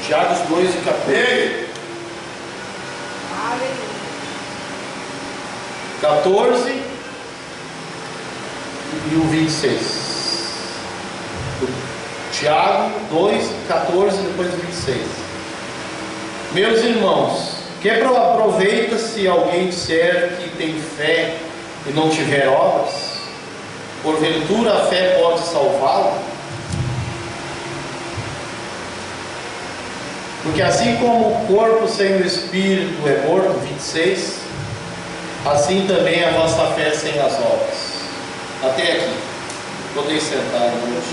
Tiago 2:14. 14 e o 26. Tiago 2:14, depois do 26. Meus irmãos, que aproveita se alguém disser que tem fé e não tiver obras? Porventura a fé pode salvá-lo? Porque assim como o corpo sem o espírito é morto, 26, assim também a vossa fé sem as obras. Até aqui. Podem sentar, irmãos.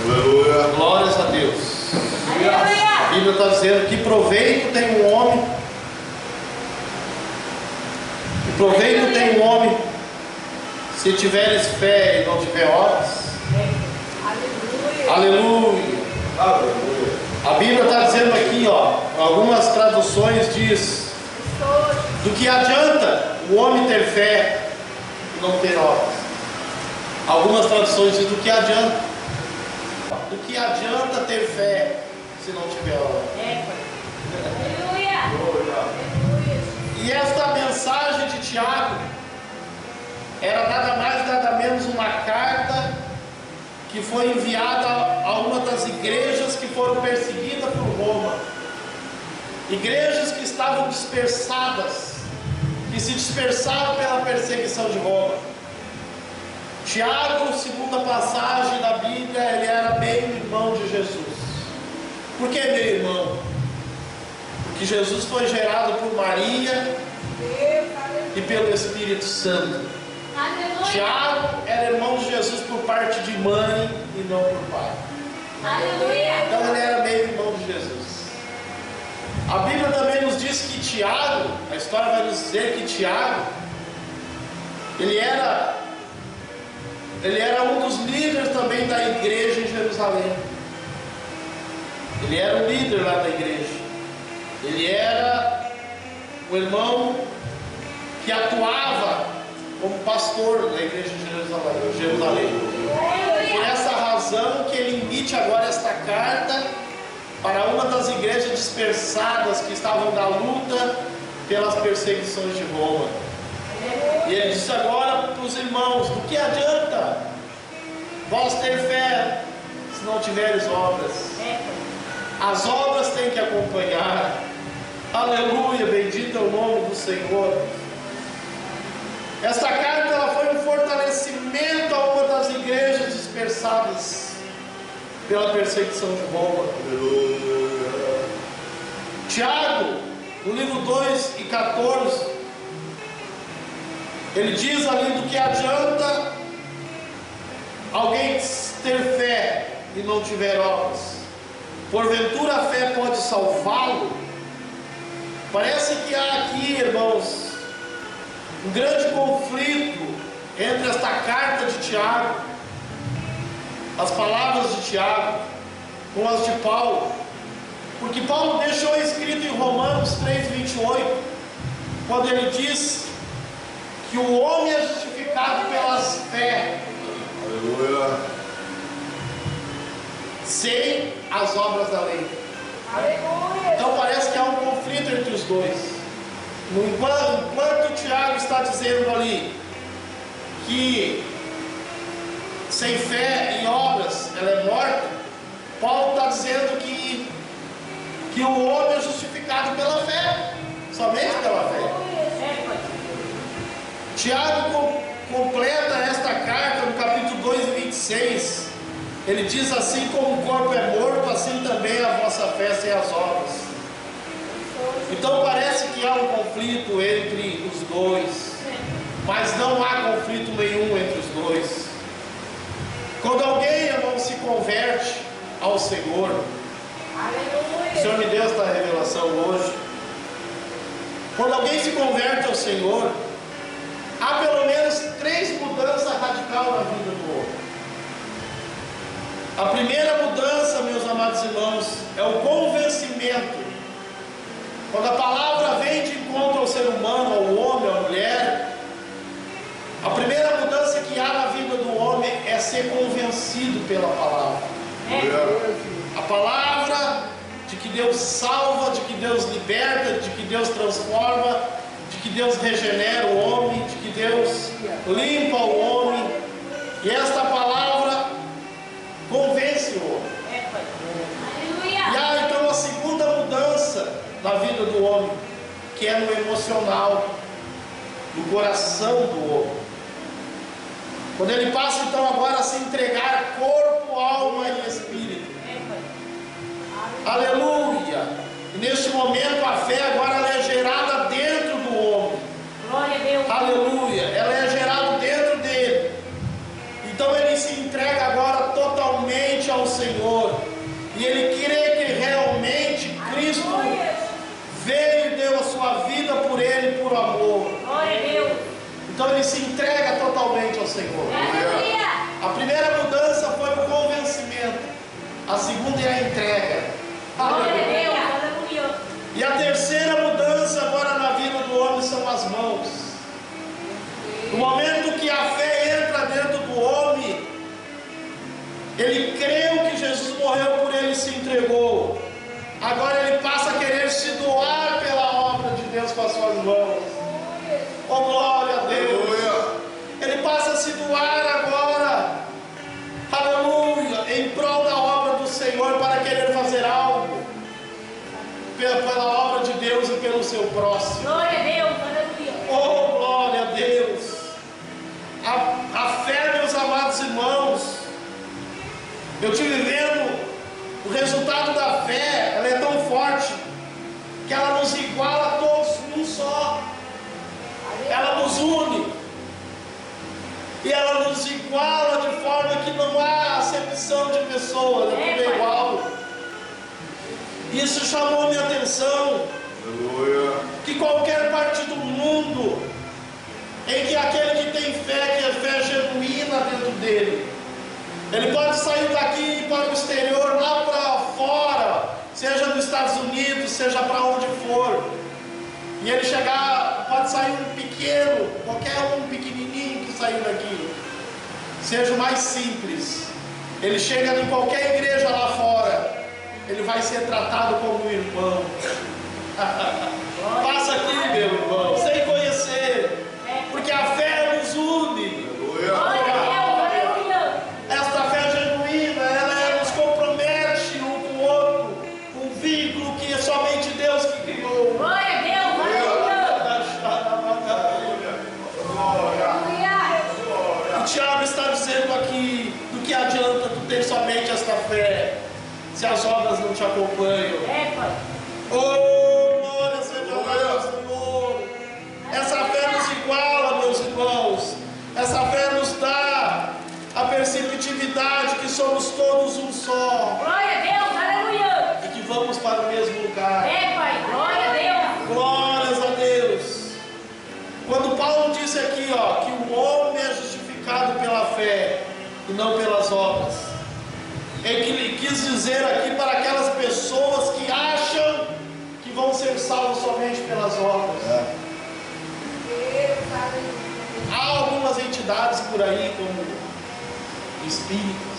Aleluia. Glórias a Deus. Aleluia. A Bíblia está dizendo que proveito tem um homem. Que proveito tem um homem se tiveres fé e não tiver obras. Aleluia. Aleluia. Aleluia. A Bíblia está dizendo aqui, algumas traduções diz: do que adianta o homem ter fé e não ter obras? Algumas traduções dizem: do que adianta? Do que adianta ter fé se não tiver obras? Aleluia. E esta mensagem de Tiago era nada mais nada menos uma carta que foi enviada a uma das igrejas que foram perseguidas por Roma. Igrejas que estavam dispersadas, que se dispersaram pela perseguição de Roma. Tiago, segundo a passagem da Bíblia, ele era meio irmão de Jesus. Por que meio irmão? Porque Jesus foi gerado por Maria e pelo Espírito Santo. Aleluia. Tiago era irmão de Jesus por parte de mãe e não por pai. Aleluia. Então ele era meio irmão de Jesus. A Bíblia também nos diz que Tiago, a história vai nos dizer que Tiago, ele era um dos líderes também da igreja em Jerusalém. Ele era um líder lá da igreja. Ele era o irmão que atuava como pastor na igreja de Jerusalém. Por essa razão que ele emite agora esta carta para uma das igrejas dispersadas que estavam na luta pelas perseguições de Roma. E ele disse agora para os irmãos: do que adianta vós ter fé se não tiveres obras? As obras têm que acompanhar. Aleluia, bendito é o nome do Senhor. Esta carta ela foi um fortalecimento a uma das igrejas dispersadas pela perseguição de Roma. Aleluia. Tiago, no livro 2:14, ele diz ali: do que adianta alguém ter fé e não tiver obras? Porventura a fé pode salvá-lo? Parece que há aqui, irmãos, um grande conflito entre esta carta de Tiago, as palavras de Tiago, com as de Paulo. Porque Paulo deixou escrito em Romanos 3:28, quando ele diz que o homem é justificado pelas fé, Aleluia. sem as obras da lei. Aleluia. Então parece que há um conflito entre os dois. Enquanto Tiago está dizendo ali que sem fé e obras ela é morta, Paulo está dizendo que o homem é justificado pela fé, somente pela fé. Tiago completa esta carta no capítulo 2:26. Ele diz: assim como o corpo é morto, assim também a vossa fé sem as obras. Então parece que há um conflito entre os dois, mas não há conflito nenhum entre os dois. Quando alguém, irmão, se converte ao Senhor, o Senhor me deu esta revelação hoje. Quando alguém se converte ao Senhor, há pelo menos 3 mudanças radicais na vida do homem. A primeira mudança, meus amados irmãos, é o convencimento. Quando a palavra vem de encontro ao ser humano, ao homem, à mulher, a primeira mudança que há na vida do homem é ser convencido pela palavra. A palavra de que Deus salva, de que Deus liberta, de que Deus transforma, de que Deus regenera o homem, de que Deus limpa o homem. E esta palavra convence o homem. E há então a segunda mudança na vida do homem, que é no emocional, no coração do homem. Quando ele passa então agora a se entregar corpo, alma e espírito. Aleluia! E neste momento a fé agora ela é gerada dentro do homem. Glória a Deus. Aleluia! Ela é gerada dentro dele. Então ele se entrega agora totalmente ao Senhor. E ele crê que realmente Cristo veio e deu a sua vida por ele, por amor. Glória a Deus. Então ele se entrega totalmente ao Senhor. Aleluia. A primeira mudança foi o convencimento. A segunda é a entrega. Glória a Aleluia. Deus. Aleluia. E a terceira mudança agora na vida do homem são as mãos. No momento que a fé entra dentro do homem, ele creu que Jesus morreu por ele e se entregou. Agora ele passa a querer se doar pela obra de Deus com as suas mãos. Oh, glória a Deus! Ele passa a se doar agora, aleluia, em prol da obra do Senhor, para querer fazer algo pela obra de Deus e pelo seu próximo. Glória a Deus. Aleluia. Oh, glória a Deus! A fé, meus amados irmãos, eu tive vendo o resultado da fé, ela é tão forte que ela nos iguala a todos num só. Ela nos une e ela nos iguala de forma que não há acepção de pessoas, é tudo igual. Isso chamou minha atenção. Aleluia. Que qualquer parte do mundo em que aquele que tem fé, que é fé genuína dentro dele, ele pode sair daqui e ir para o exterior, lá para fora, seja nos Estados Unidos, seja para onde for, e ele chegar, pode sair um pequeno, qualquer um pequenininho que saiu daqui, seja o mais simples, ele chega em qualquer igreja lá fora, ele vai ser tratado como um irmão. Passa aqui, meu irmão, sem conhecer, porque a fé nos une. Aleluia. Glória a Deus. Aleluia. Esta fé genuína, ela nos compromete um com o outro, um vínculo que é somente Deus que criou. Glória a Deus. Aleluia. O Tiago está dizendo aqui, do que adianta tu ter somente esta fé, se as obras não te acompanham. Pai. Oh, glória seja ao Senhor. Essa fé nos iguala, meus irmãos. Essa fé nos dá a perceptividade que somos todos um só. Glória a Deus. Aleluia. E que vamos para o mesmo lugar. Pai. Glória a Deus. Glórias a Deus. Quando Paulo disse aqui, que o homem é justificado pela fé e não pelas obras, ele quis dizer aqui para aquelas pessoas que acham que vão ser salvos somente pelas obras. Há algumas entidades por aí, como espíritas,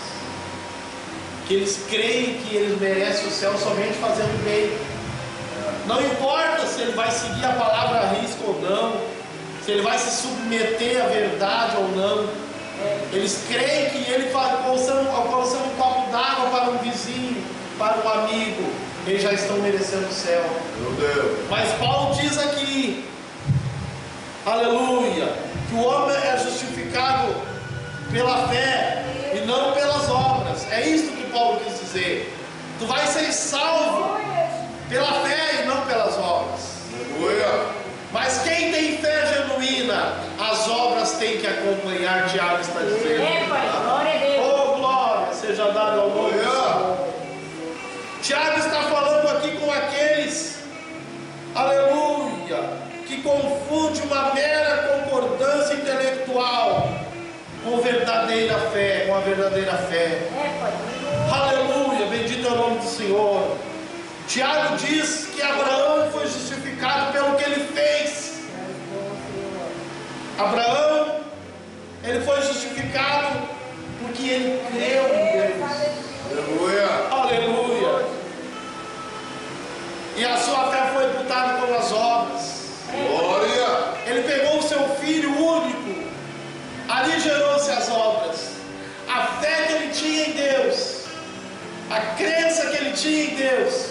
que eles creem que eles merecem o céu somente fazendo bem. Não importa se ele vai seguir a palavra a risco ou não, se ele vai se submeter à verdade ou não. Eles creem que ele, alcançando um copo d'água para um vizinho, para um amigo, eles já estão merecendo o céu. Meu Deus. Mas Paulo diz aqui, aleluia, que o homem é justificado pela fé e não pelas obras. É isso que Paulo quis dizer. Tu vai ser salvo pela fé e não pelas obras. Aleluia. Mas quem tem fé genuína, as obras têm que acompanhar, Tiago está dizendo. Pai. Glória a Deus. Oh, glória seja dada ao nome do Senhor. Tiago está falando aqui com aqueles, aleluia, que confunde uma mera concordância intelectual com verdadeira fé, com a verdadeira fé. Pai. Aleluia, bendito é o nome do Senhor. Tiago diz que Abraão foi justificado pelo que ele fez. Abraão, ele foi justificado porque ele creu em Deus. Aleluia. Aleluia. E a sua fé foi imputada como as obras. Glória. Ele pegou o seu filho único. Ali gerou-se as obras. A fé que ele tinha em Deus, a crença que ele tinha em Deus,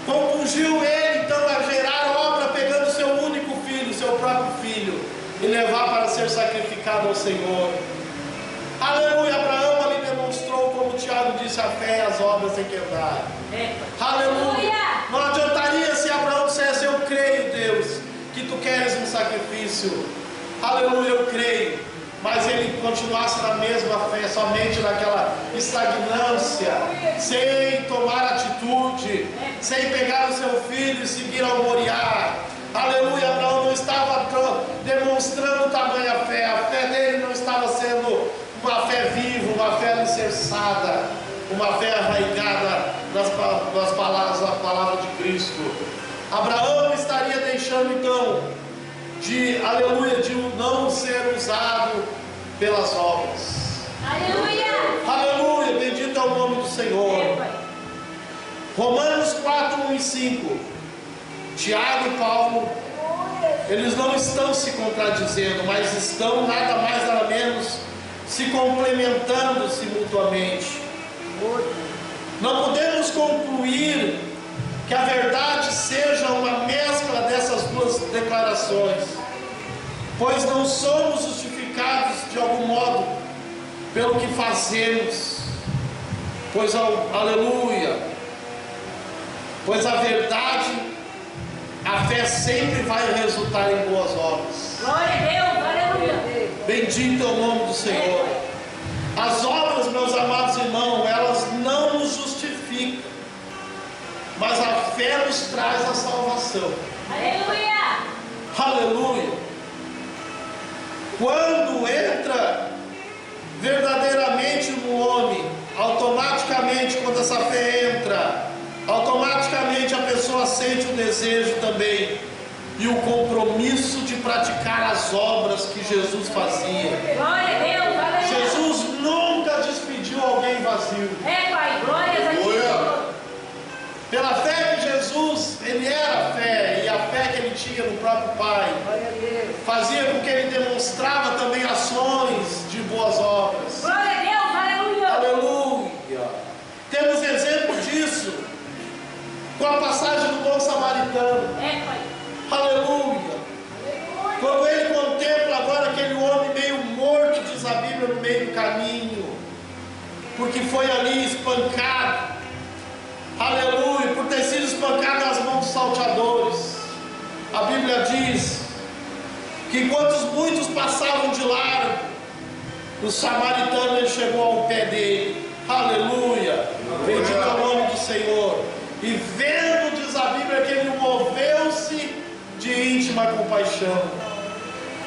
compungiu ele então a gerar obra, pegando o seu único filho, seu próprio filho, e levar para ser sacrificado ao Senhor. Aleluia. Abraão ali demonstrou, como o Tiago disse, a fé e as obras têm que andar. Aleluia. Não adiantaria se Abraão dissesse: eu creio, Deus, que tu queres um sacrifício. Aleluia, eu creio. Mas ele continuasse na mesma fé, somente naquela estagnância, sem tomar atitude, sem pegar o seu filho e seguir ao Moriá. Aleluia. Abraão não estava demonstrando tamanha fé. A fé dele não estava sendo uma fé viva, uma fé alicerçada, uma fé arraigada nas palavras da palavra de Cristo. Abraão estaria deixando então aleluia, de não ser usado pelas obras. Aleluia. Aleluia, bendito é o nome do Senhor. Romanos 4, 1 e 5. Tiago e Paulo, eles não estão se contradizendo, mas estão nada mais nada menos se complementando-se mutuamente. Não podemos concluir que a verdade seja uma mescla dessas duas declarações, pois não somos justificados de algum modo pelo que fazemos, pois aleluia, pois a verdade, a fé sempre vai resultar em boas obras. Glória a Deus, aleluia. Bendito é o nome do Senhor. As obras, meus amados irmãos, elas não nos justificam, mas a fé nos traz a salvação. Aleluia. Aleluia. Quando entra verdadeiramente no homem, automaticamente, quando essa fé entra, automaticamente a pessoa sente o desejo também e o compromisso de praticar as obras que Jesus fazia. Glória a Deus, aleluia. Jesus nunca despediu alguém vazio. Pai, glórias a Deus. Pela fé que Jesus, ele era a fé, e a fé que ele tinha no próprio Pai, fazia com que ele demonstrava também ações de boas obras. Glória a Deus, aleluia. Aleluia. Temos exemplo disso com a passagem do bom samaritano. Pai. Aleluia. Quando ele contempla agora aquele homem meio morto, diz a Bíblia, no meio do caminho, porque foi ali espancado. Aleluia, por ter sido espancado nas mãos dos salteadores. A Bíblia diz que enquanto muitos passavam de largo, o samaritano ele chegou ao pé dele. Aleluia, bendito é o nome do Senhor. E vendo, diz a Bíblia, que ele moveu-se de íntima compaixão.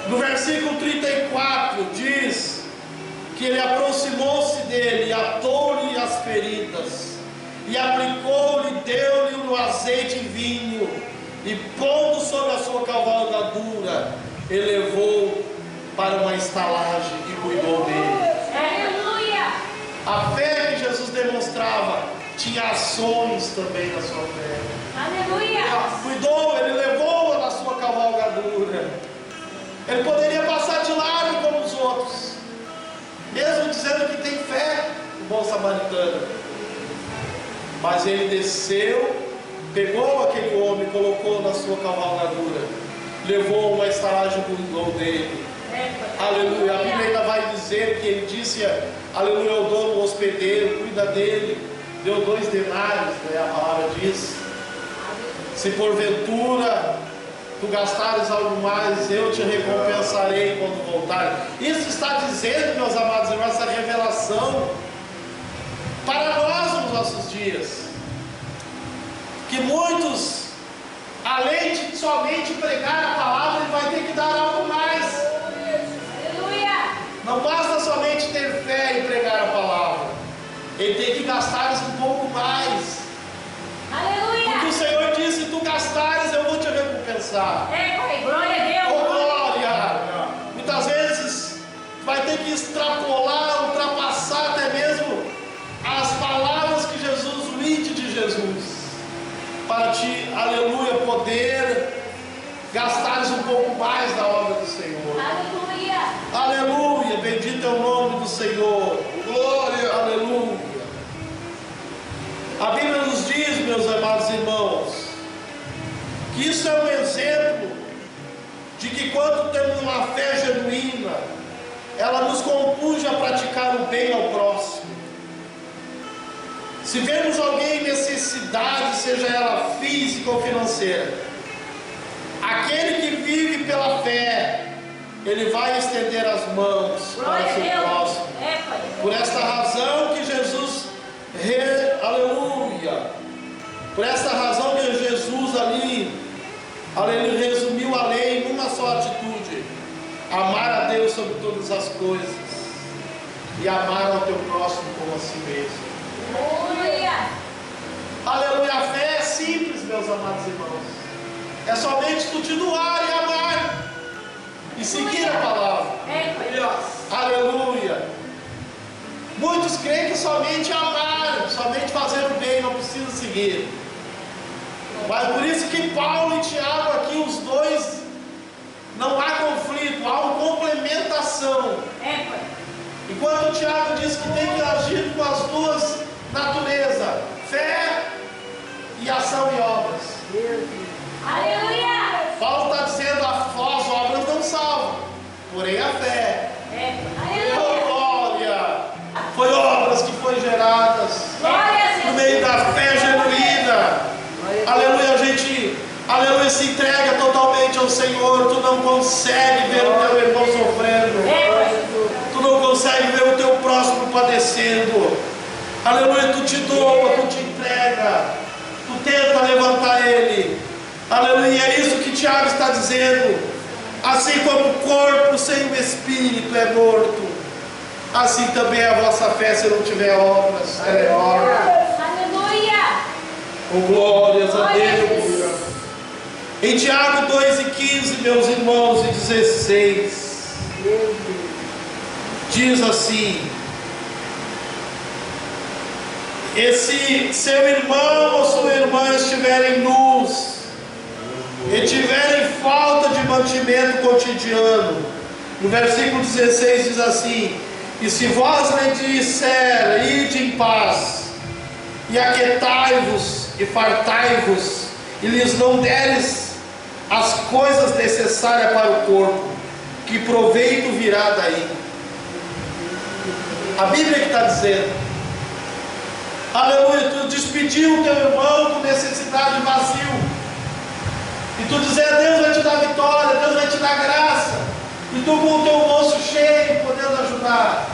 No versículo 34 diz que ele aproximou-se dele, atou-lhe as feridas, e aplicou-lhe, deu-lhe no azeite e vinho, e pondo sobre a sua cavalgadura, elevou para uma estalagem e cuidou dele. Aleluia. A fé que Jesus demonstrava tinha ações também na sua fé. Aleluia. Ele cuidou, ele levou-a na sua cavalgadura. Ele poderia passar de largo como os outros, mesmo dizendo que tem fé, o bom samaritano. Mas ele desceu, pegou aquele homem, colocou na sua cavalgadura, levou uma estalagem e cuidou dele. Aleluia. A Bíblia ainda vai dizer que ele disse: aleluia, eu dou no hospedeiro, cuida dele. Deu 2 denários, né? A palavra diz: se porventura tu gastares algo mais, eu te recompensarei quando voltar. Isso está dizendo, meus amados irmãos, essa revelação para nós nos nossos dias, que muitos, além de somente pregar a palavra, ele vai ter que dar algo mais. Aleluia. Não basta somente ter fé e pregar a palavra, ele tem que gastar um pouco mais. Aleluia. Porque o Senhor disse: se tu gastares, eu vou te recompensar. Pai, glória a Deus. Oh, glória! Muitas vezes vai ter que extrapolar, ultrapassar até mesmo as palavras que Jesus, o índio de Jesus. para te, aleluia, poder gastares um pouco mais da obra do Senhor. Aleluia. Aleluia, bendito é o nome do Senhor. Glória. Aleluia. A Bíblia nos diz, meus amados irmãos, que isso é um exemplo de que quando temos uma fé genuína, ela nos compunge a praticar o bem ao próximo. Se vemos alguém em necessidade, seja ela física ou financeira, aquele que vive pela fé, ele vai estender as mãos para Glória o a seu Deus. próximo. É, Pai. Por esta razão que Jesus, aleluia, por esta razão que Jesus ali, ele resumiu a lei em uma só atitude: amar a Deus sobre todas as coisas e amar ao teu próximo como a si mesmo. Aleluia. Aleluia, a fé é simples, meus amados irmãos. É somente tu te doar e amar e seguir a palavra. É, Pai. Aleluia. Muitos creem que somente amar, somente fazer o bem, não precisa seguir. Mas por isso que Paulo e Tiago aqui, os dois, não há conflito, há uma complementação. É, Pai. Enquanto o Tiago diz que tem que agir com as duas naturezas, fé e ação e obras. Aleluia. Paulo está dizendo: as obras não salvam, porém a fé. É, Pai. Oh, Aleluia. glória! Foi obras que foram geradas Glória a no Deus. meio da fé genuína. Aleluia, a gente, aleluia, se entrega totalmente ao Senhor. Tu não consegue ver o teu irmão sofrendo. É, Pai. Tu não consegue ver o teu próximo padecendo. Aleluia, tu te doa, tu te entrega. Tu tenta levantar ele. Aleluia, e é isso que Tiago está dizendo. Assim como o corpo sem o espírito é morto, assim também a vossa fé, se não tiver obras, ela é morta. Aleluia. Oh, glórias a Glória a Deus. Em Tiago 2:15, meus irmãos, e 16, diz assim: e se seu irmão ou sua irmã estiverem nus e tiverem falta de mantimento cotidiano, no versículo 16 diz assim: e se vós lhe disser, ide em paz, e aquietai-vos e fartai-vos, e lhes não deres as coisas necessárias para o corpo, que proveito virá daí? A Bíblia que está dizendo. Aleluia, tu despediu o teu irmão com necessidade, vazio, e tu dizer: Deus vai te dar vitória, Deus vai te dar graça, e tu com o teu bolso cheio podendo ajudar.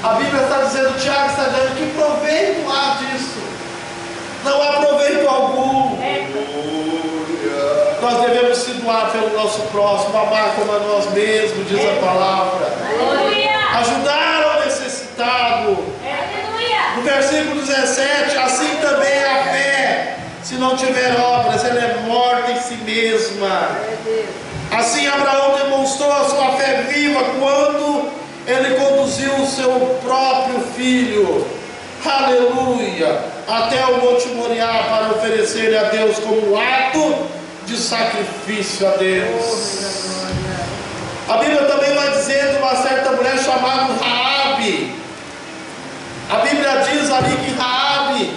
A Bíblia está dizendo, Tiago está dizendo, que proveito há disso? Não há proveito algum. Glória. Nós devemos se doar pelo nosso próximo, amar como a nós mesmos, diz a palavra. Aleluia. Ajudar ao necessitado. Aleluia. No versículo 17, assim também a fé, se não tiver obras, ela é morta em si mesma. Assim Abraão demonstrou a sua fé viva quando ele conduziu o seu próprio filho, aleluia, até o Monte Moriá para oferecer a Deus como um ato de sacrifício a Deus. A Bíblia também vai dizer de uma certa mulher chamada Raabe. A Bíblia diz ali que Raabe,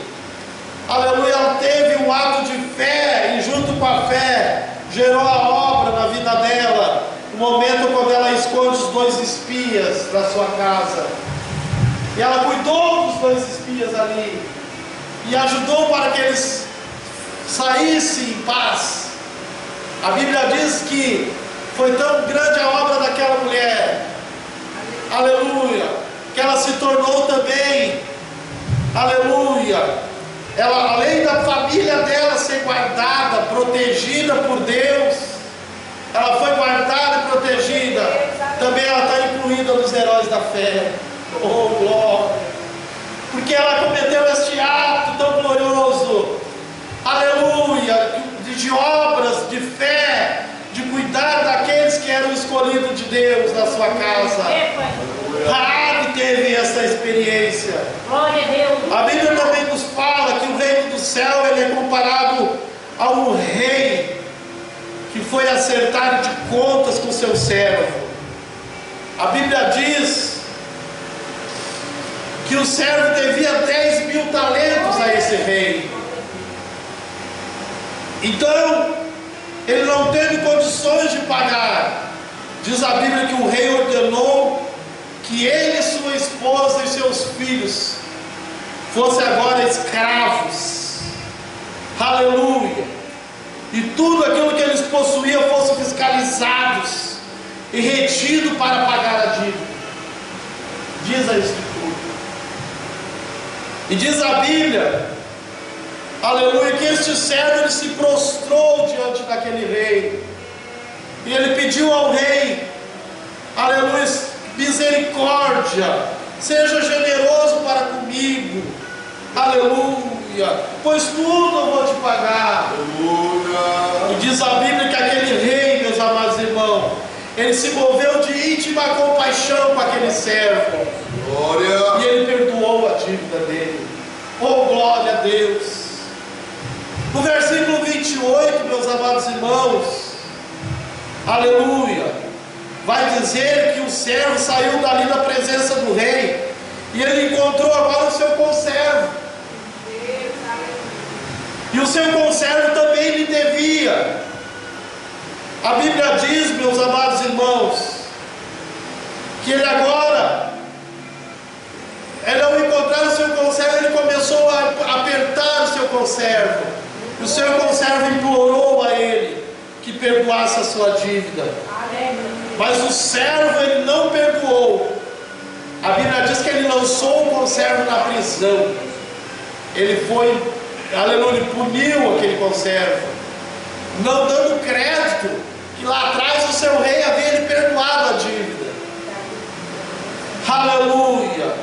aleluia, ela teve um ato de fé, e junto com a fé gerou a obra na vida dela, no momento quando ela esconde os 2 espias da sua casa, e ela cuidou dos 2 espias ali, e ajudou para que eles saíssem em paz. A Bíblia diz que foi tão grande a obra daquela mulher, aleluia, que ela se tornou também, aleluia, ela, além da família dela ser guardada, protegida por Deus, ela foi guardada e protegida, também ela está incluída nos heróis da fé. Oh, glória! Porque ela cometeu este ato tão glorioso, aleluia, de obras, de fé, de cuidar daqueles que eram escolhidos de Deus na sua casa. Raabe teve essa experiência. Glória a Deus. A Bíblia também nos fala que o reino do céu ele é comparado a um rei que foi acertar de contas com seu servo. A Bíblia diz que o servo devia 10.000 talentos a esse rei. Então, ele não teve condições de pagar. Diz a Bíblia que o rei ordenou que ele, sua esposa e seus filhos fossem agora escravos. Aleluia! E tudo aquilo que eles possuíam fosse fiscalizados e retido para pagar a dívida. Diz a Escritura. E diz a Bíblia, aleluia, que este servo ele se prostrou diante daquele rei. E ele pediu ao rei, aleluia, misericórdia, seja generoso para comigo, aleluia, pois tudo eu vou te pagar. Aleluia. E diz a Bíblia que aquele rei, meus amados irmãos, ele se moveu de íntima compaixão com aquele servo. Glória. E ele perdoou a dívida dele. Oh, glória a Deus. No versículo 28, meus amados irmãos, aleluia, vai dizer que o servo saiu dali da presença do rei, e ele encontrou agora o seu conservo, e o seu conservo também lhe devia. A Bíblia diz, meus amados irmãos, que ele agora, ao encontrar o seu conservo, ele começou a apertar o seu conservo, e o seu conservo implorou a ele que perdoasse a sua dívida. Mas o servo ele não perdoou. A Bíblia diz que ele lançou o conservo na prisão. Ele foi, aleluia, puniu aquele conservo, não dando crédito que lá atrás o seu rei havia lhe perdoado a dívida. Aleluia.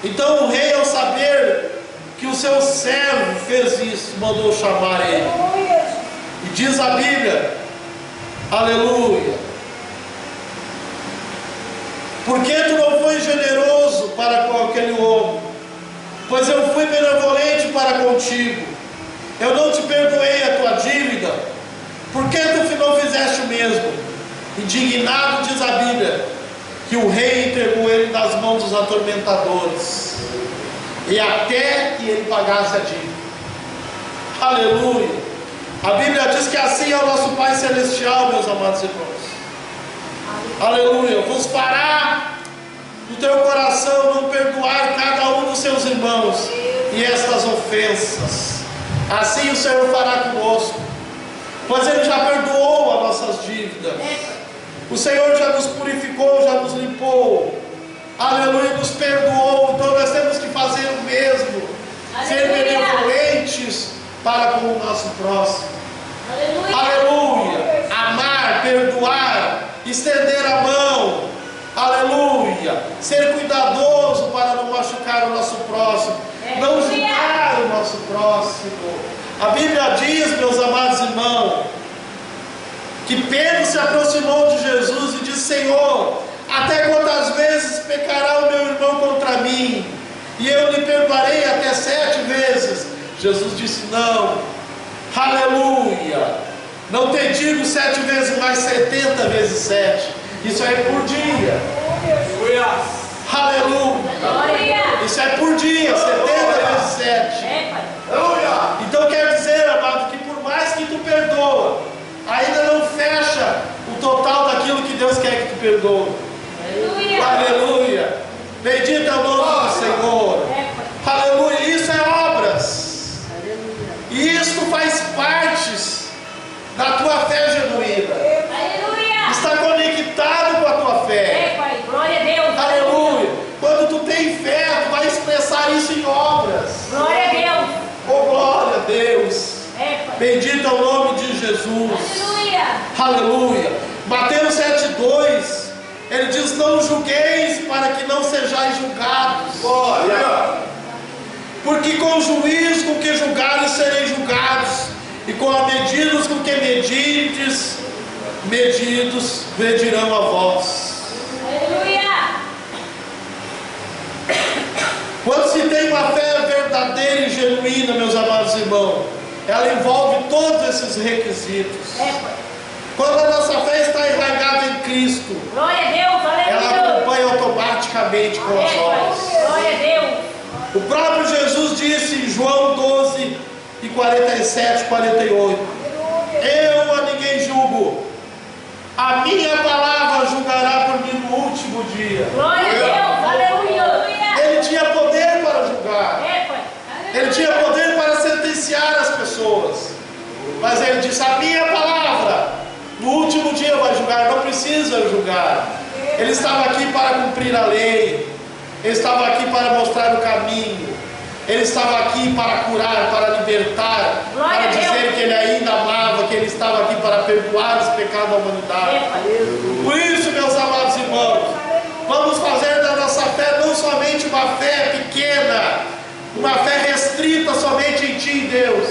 Então o rei, ao saber que o seu servo fez isso, mandou chamar ele. E diz a Bíblia, aleluia, porque tu não foi generoso para com aquele homem, pois eu fui benevolente para contigo. Eu não te perdoei a tua dívida, por que tu não fizeste o mesmo? Indignado, diz a Bíblia, que o rei entregou ele nas mãos dos atormentadores, e até que ele pagasse a dívida. Aleluia. A Bíblia diz que assim é o nosso Pai Celestial, meus amados irmãos. Aleluia. Vos fará no teu coração não perdoar cada um dos seus irmãos e estas ofensas. Assim o Senhor fará conosco, pois Ele já perdoou as nossas dívidas. O Senhor já nos purificou, já nos limpou. Aleluia, nos perdoou. Então nós temos que fazer o mesmo. Ser benevolentes para com o nosso próximo. Aleluia. Amar, perdoar, estender a mão. Aleluia. Ser cuidadoso para não machucar o nosso próximo. Não julgar o nosso próximo. A Bíblia diz, meus amados irmãos, que Pedro se aproximou de Jesus e disse: Senhor, até quantas vezes pecará o meu irmão contra mim? E eu lhe perdoarei até 7 vezes. Jesus disse: não. Aleluia. Não te digo 7 vezes, mas 70 vezes 7. Isso é por dia. Aleluia. Isso é por dia, 70 vezes 7. Então quer dizer, amado, que por mais que tu perdoa, ainda não fecha o total daquilo que Deus quer que tu perdoe. Aleluia. Bendito é o nome do Senhor. Aleluia. Isso é obras. E isto faz parte da tua fé genuína. Está conectado com a tua fé. Glória a Deus. Aleluia. Quando tu tem fé, tu vai expressar isso em obras. Glória a Deus. Oh, glória a Deus. Bendito é o nome de Jesus. Aleluia. Aleluia. Mateus 7,2, ele diz: não julgueis para que não sejais julgados. Glória. Porque com o juízo com que julgares sereis julgados, e com a medidas com que medides, medidos medirão a vós. Aleluia. Quando se tem uma fé verdadeira e genuína, meus amados irmãos, ela envolve todos esses requisitos. É, Pai. Quando a nossa fé está enraizada em Cristo, Glória a Deus, ela aleluia. acompanha automaticamente com É, as Pai. obras. Glória a Deus. O próprio Jesus disse em João 12, e 47, 48: Eu a ninguém julgo, a minha palavra julgará por mim no último dia. Glória a Deus, aleluia. Ele tinha poder para julgar, É, Pai. ele tinha poder para sentenciar as pessoas, mas ele disse: a minha palavra no último dia vai julgar. Não precisa julgar. Ele estava aqui para cumprir a lei, ele estava aqui para mostrar o caminho, ele estava aqui para curar, para libertar, Glória para a Deus. dizer que ele ainda amava, que ele estava aqui para perdoar os pecados da humanidade. É, Pai. Por isso, meus amados irmãos, vamos fazer da nossa fé não somente uma fé pequena, uma fé restrita somente em Ti e Deus,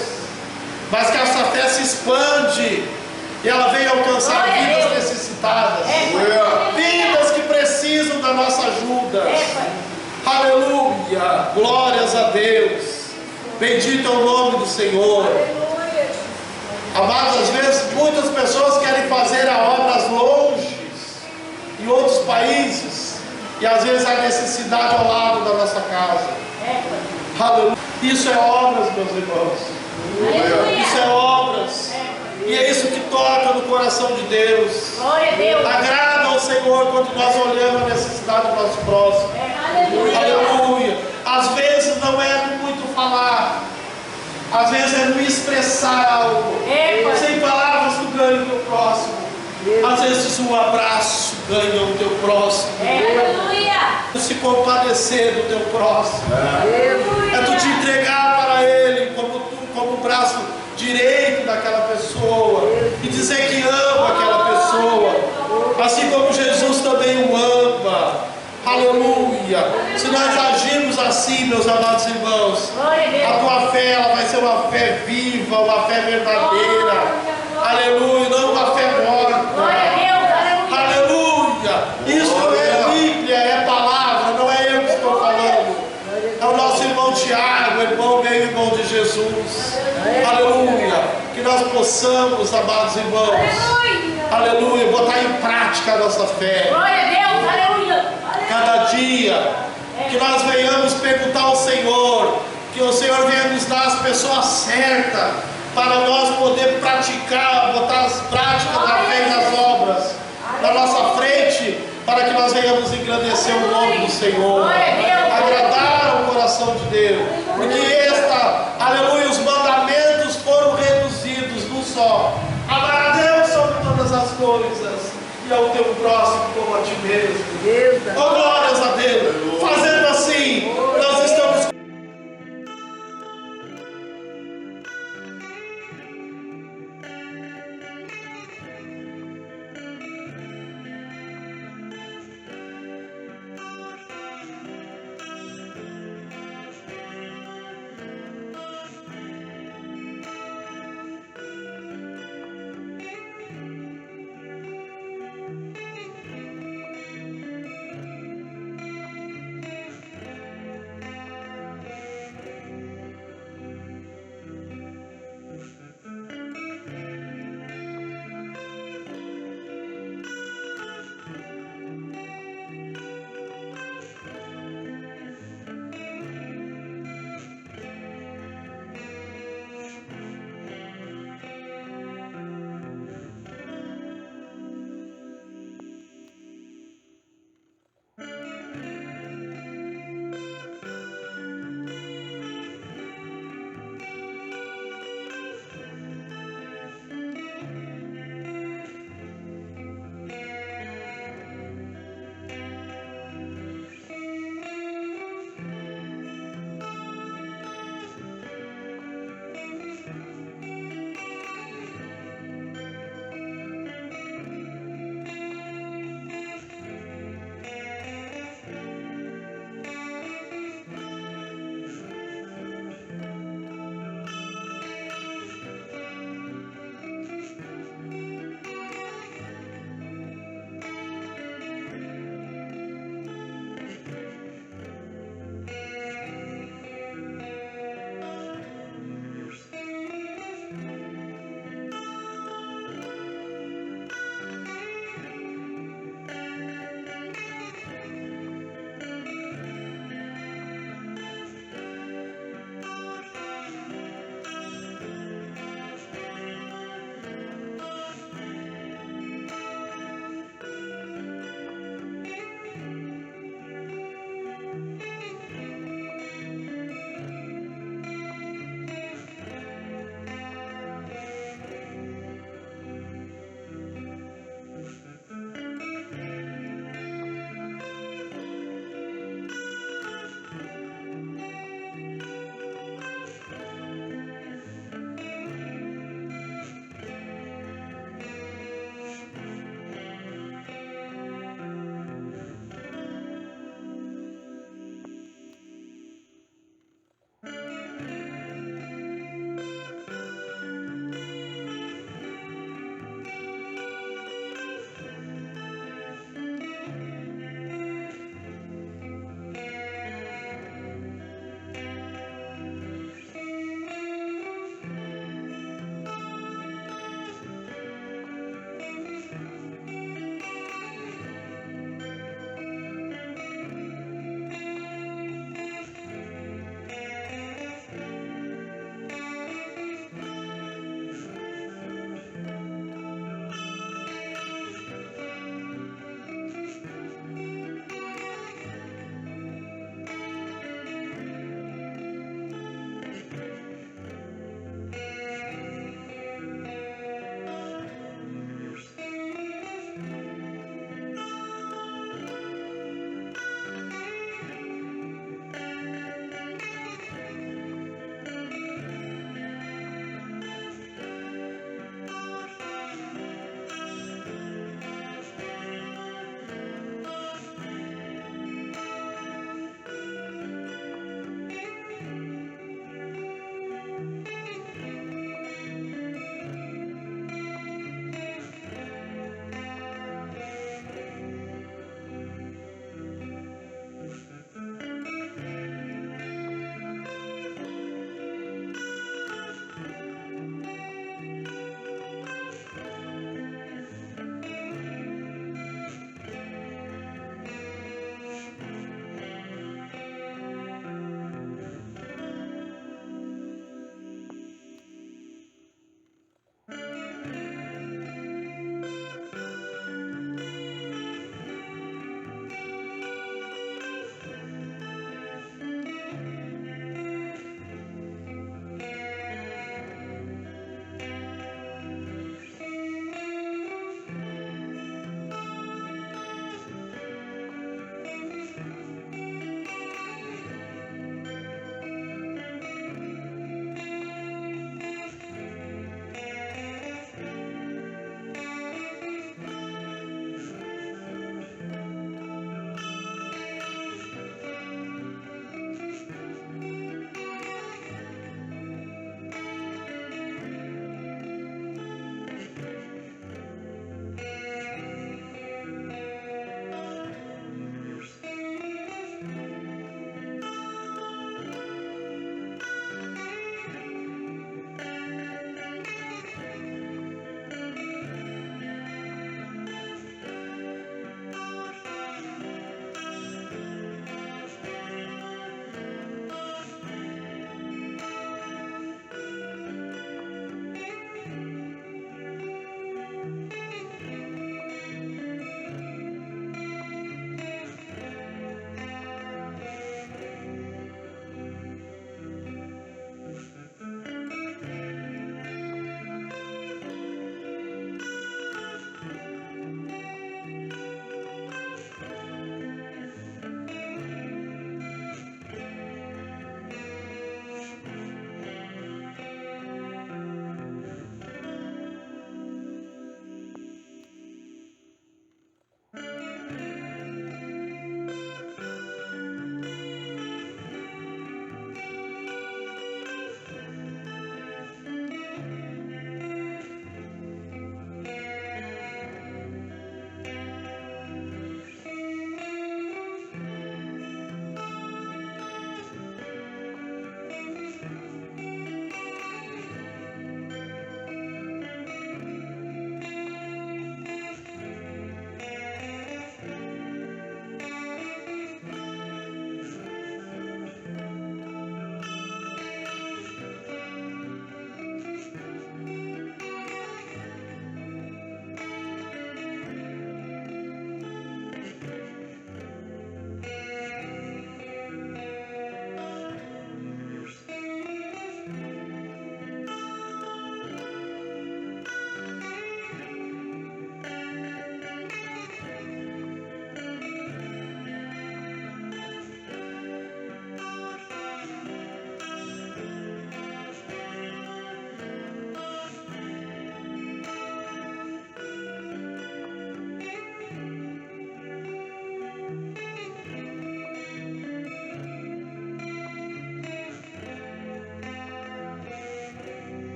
mas que essa fé se expande e ela venha alcançar Glória a vidas Deus. necessitadas, É, vidas que precisam da nossa ajuda. É, Pai. Aleluia, glórias a Deus, bendito é o nome do Senhor. Amados, às vezes muitas pessoas querem fazer obras longe, em outros países, e às vezes há necessidade ao lado da nossa casa. É, Pai. Aleluia. Isso é obras, meus irmãos. Isso é obras. E é isso que toca no coração de Deus. Glória a Deus. Agrada ao Senhor quando nós olhamos a necessidade do nosso próximo. Aleluia. Aleluia. Às vezes não é no muito falar, às vezes é no expressar algo. É, Pai. Sem palavras tu ganha o teu próximo. Às vezes um abraço ganha o teu próximo. Aleluia. Se compadecer do teu próximo. É tu te entregar para ele como braço direito daquela pessoa e dizer que ama aquela pessoa, assim como Jesus também o ama. Aleluia. Se nós agirmos assim, meus amados irmãos, Glória a Deus. a tua fé ela vai ser uma fé viva, uma fé verdadeira. Aleluia, não uma fé morta. Glória a Deus. Aleluia. Aleluia. Isso não é Bíblia, é palavra, não é eu que estou falando. É o nosso irmão Tiago, irmão meu, irmão de Jesus. Aleluia. Que nós possamos, amados irmãos, aleluia, botar em prática a nossa fé. Glória a Deus. Aleluia. Cada dia, que nós venhamos perguntar ao Senhor, que o Senhor venha nos dar as pessoas certas, para nós poder praticar, botar as práticas da fé e das obras na nossa frente, para que nós venhamos engrandecer o nome do Senhor, agradar o coração de Deus, porque aleluia, os mandamentos foram reduzidos num só: amar a Deus sobre todas as coisas e ao teu próximo como a ti mesmo. Oh, glórias a Deus. Fazendo assim, nós estamos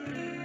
Aleluia.